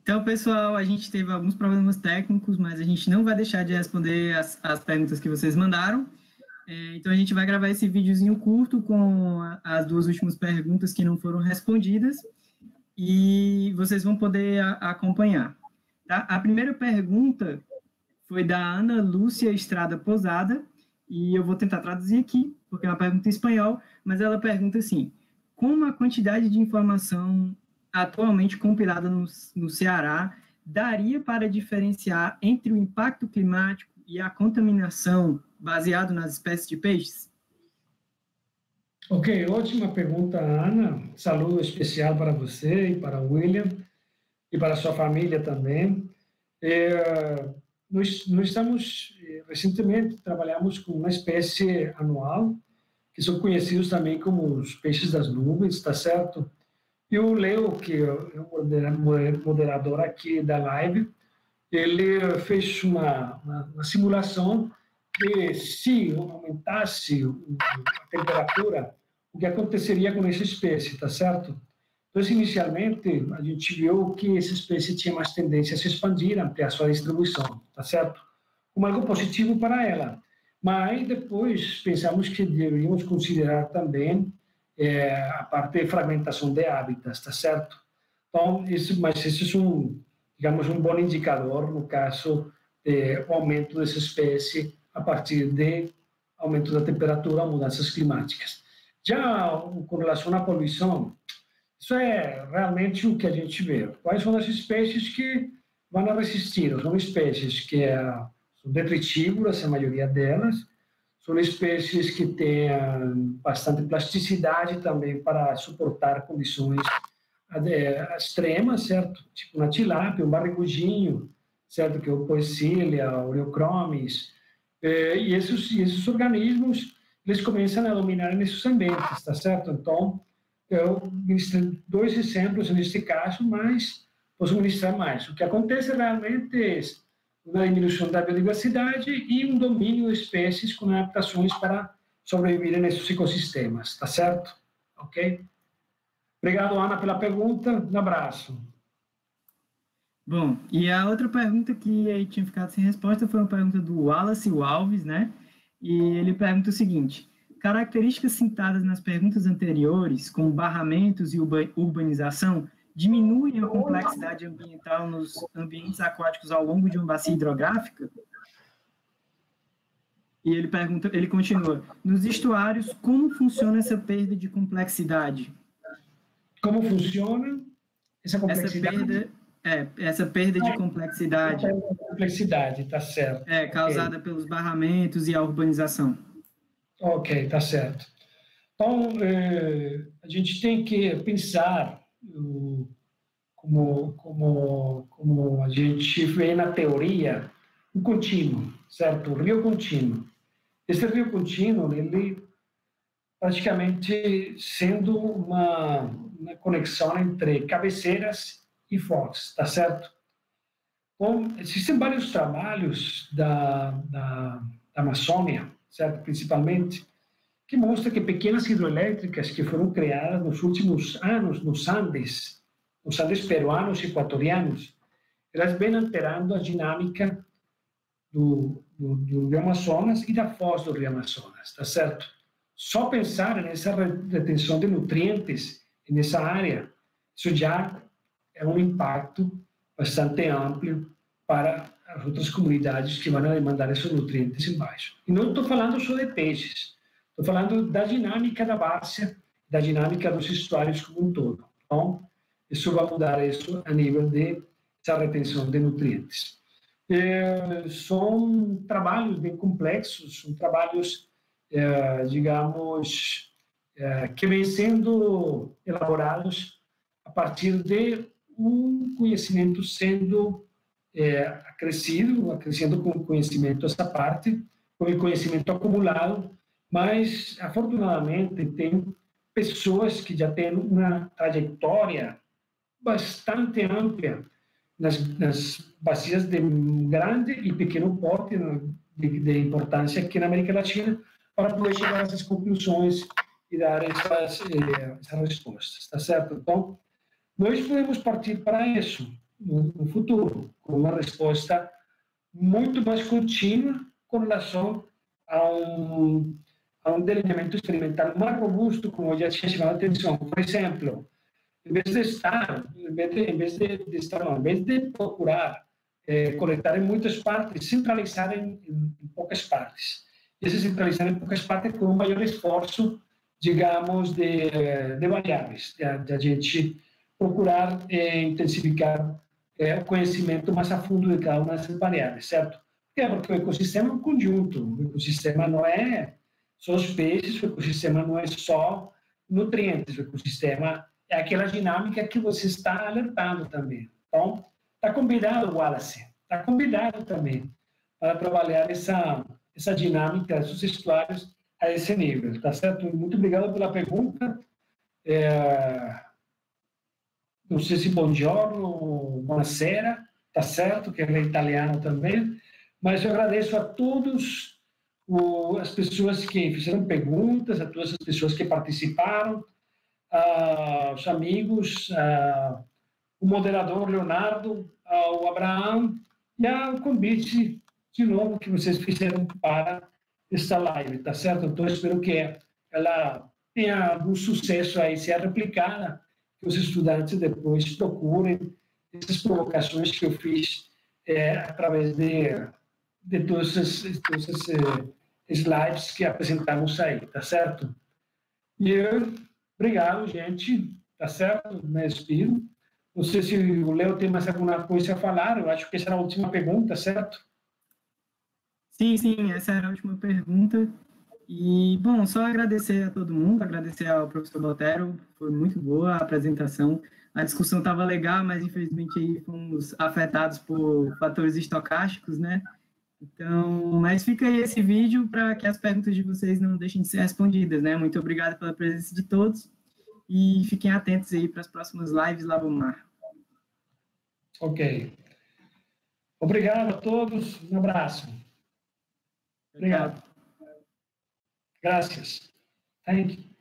Então, pessoal, a gente teve alguns problemas técnicos, mas a gente não vai deixar de responder as perguntas que vocês mandaram. Então, a gente vai gravar esse videozinho curto com as duas últimas perguntas que não foram respondidas e vocês vão poder acompanhar. Tá? A primeira pergunta foi da Ana Lúcia Estrada Posada, e eu vou tentar traduzir aqui, porque é uma pergunta em espanhol, mas ela pergunta assim: como a quantidade de informação atualmente compilada no Ceará daria para diferenciar entre o impacto climático e a contaminação baseado nas espécies de peixes? Ok, ótima pergunta, Ana. Saludo especial para você e para o William e para a sua família também. Nós recentemente trabalhamos com uma espécie anual, que são conhecidos também como os peixes das nuvens, está certo? E o Leo, que é o moderador aqui da live, ele fez uma simulação que, se aumentasse a temperatura, o que aconteceria com essa espécie, está certo? Então, inicialmente, a gente viu que essa espécie tinha mais tendência a se expandir, ampliar sua distribuição, está certo? Como algo positivo para ela. Mas depois pensamos que deveríamos considerar também a parte de fragmentação de hábitats, está certo? Então, isso é digamos, um bom indicador no caso do aumento dessa espécie a partir de aumento da temperatura ou mudanças climáticas. Já com relação à poluição, isso é realmente o que a gente vê. Quais são as espécies que vão resistir? São espécies que são detritívoras, a maioria delas, são espécies que têm bastante plasticidade também para suportar condições extremas, certo? Tipo uma tilápia, um barrigudinho, certo? Que é o Poecilia, o Euchromis. E esses organismos, eles começam a dominar nesses ambientes, tá certo? Então, eu ministrei 2 exemplos neste caso, mas posso ministrar mais. O que acontece realmente é uma diminuição da biodiversidade e um domínio de espécies com adaptações para sobreviver nesses ecossistemas, tá certo? Ok? Obrigado, Ana, pela pergunta. Um abraço. Bom, e a outra pergunta que aí tinha ficado sem resposta foi uma pergunta do Wallace Alves, né? E ele pergunta o seguinte: características citadas nas perguntas anteriores, como barramentos e urbanização, diminuem a complexidade ambiental nos ambientes aquáticos ao longo de uma bacia hidrográfica? E ele continua: nos estuários, como funciona essa perda de complexidade? Como funciona essa complexidade? Essa perda de complexidade. Complexidade, tá certo. Causada pelos barramentos e a urbanização. Ok, tá certo. Então, a gente tem que pensar como a gente vê na teoria, um contínuo, certo? O rio contínuo. Esse rio contínuo, ele praticamente sendo uma conexão entre cabeceiras e fontes, tá certo? Então, existem vários trabalhos da Amazônia, certo? Principalmente, que mostra que pequenas hidroelétricas que foram criadas nos últimos anos nos Andes peruanos e equatorianos, elas vêm alterando a dinâmica do Rio Amazonas e da foz do Rio Amazonas, tá certo? Só pensar nessa retenção de nutrientes nessa área, isso já é um impacto bastante amplo para as outras comunidades que vão demandar esses nutrientes embaixo. E não estou falando só de peixes, estou falando da dinâmica da várzea, da dinâmica dos estuários como um todo. Então, isso vai mudar isso a nível de essa retenção de nutrientes. São trabalhos bem complexos, são trabalhos, digamos, que vêm sendo elaborados a partir de um conhecimento sendo acrescendo com o conhecimento essa parte, com o conhecimento acumulado, mas, afortunadamente, tem pessoas que já têm uma trajetória bastante ampla nas bacias de grande e pequeno porte de importância aqui na América Latina para poder chegar a essas conclusões e dar essas respostas, tá certo? Então, nós podemos partir para isso. no futuro, com uma resposta muito mais contínua com relação a um delineamento experimental mais robusto, como eu já tinha chamado a atenção. Por exemplo, em vez de procurar coletar em muitas partes, centralizar em poucas partes. E esse centralizar em poucas partes com um maior esforço, digamos, de variáveis, de a gente procurar intensificar o conhecimento mais a fundo de cada uma dessas variáveis, certo? Porque o ecossistema é um conjunto, o ecossistema não é só os peixes, o ecossistema não é só nutrientes, o ecossistema é aquela dinâmica que você está alertando também. Então, está convidado, Wallace, está convidado também para trabalhar essa dinâmica dos estuários a esse nível, tá certo? Muito obrigado pela pergunta. Não sei se buongiorno, buonasera, tá certo, que é italiano também, mas eu agradeço a todos as pessoas que fizeram perguntas, a todas as pessoas que participaram, aos amigos, o moderador Leonardo, ao Abraham e ao convite de novo que vocês fizeram para esta live, tá certo? Então, espero que ela tenha algum sucesso aí, seja replicada, que os estudantes depois procurem essas provocações que eu fiz através de todos esses slides que apresentamos aí, tá certo? E obrigado, gente, tá certo? Me despido. Não sei se o Léo tem mais alguma coisa a falar, eu acho que essa era a última pergunta, certo? Sim, essa era a última pergunta. E, bom, só agradecer a todo mundo, agradecer ao professor Botero, foi muito boa a apresentação. A discussão estava legal, mas infelizmente aí fomos afetados por fatores estocásticos, né? Então, mas fica aí esse vídeo para que as perguntas de vocês não deixem de ser respondidas, né? Muito obrigado pela presença de todos e fiquem atentos aí para as próximas lives lá no mar. Ok. Obrigado a todos, um abraço. Obrigado. Graças. Thank you.